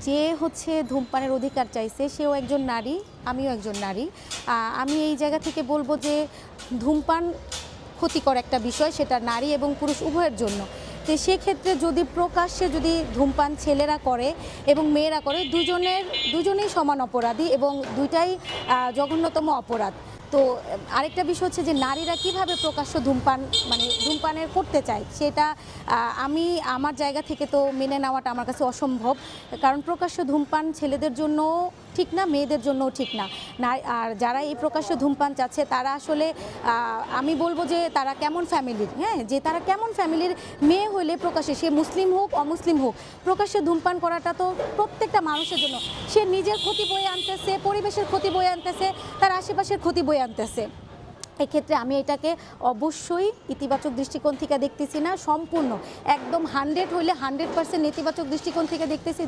যে হচ্ছে ধূমপানের অধিকার চাইছে সেও একজন নারী, আমিও একজন নারী। আমি এই জায়গা থেকে বলবো যে ধূমপান ক্ষতিকর একটা বিষয়, সেটা নারী এবং পুরুষ উভয়ের জন্য। তো সেক্ষেত্রে যদি প্রকাশ্যে যদি ধূমপান ছেলেরা করে এবং মেয়েরা করে, দুজনেই সমান অপরাধী এবং দুইটাই জঘন্যতম অপরাধ। তো আরেকটা বিষয় হচ্ছে যে নারীরা কিভাবে প্রকাশ্য ধূমপান মানে ধূমপানের করতে চায় সেটা আমি আমার জায়গা থেকে তো মেনে নেওয়াটা আমার কাছে অসম্ভব। কারণ প্রকাশ্য ধূমপান ছেলেদের জন্য ঠিক না, মেয়েদের জন্যও ঠিক না। আর যারা এই প্রকাশ্য ধূমপান চাচ্ছে তারা আসলে আমি বলবো যে তারা কেমন ফ্যামিলির, হ্যাঁ, যে তারা কেমন ফ্যামিলির মেয়ে হলে প্রকাশ্যে, সে মুসলিম হোক অমুসলিম হোক, প্রকাশ্যে ধূমপান করাটা তো প্রত্যেকটা মানুষের জন্য। সে নিজের ক্ষতি বয়ে আনতেছে, পরিবেশের ক্ষতি বয়ে আনতেছে, তার আশেপাশের ক্ষতি বয়ে আনতেছে। এক্ষেত্রে আমি এটাকে অবশ্যই ইতিবাচক দৃষ্টিকোণ থেকে দেখতেছি না, সম্পূর্ণ একদম 100 হইলে 100% নেতিবাচক দৃষ্টিকোণ থেকে দেখতেছি।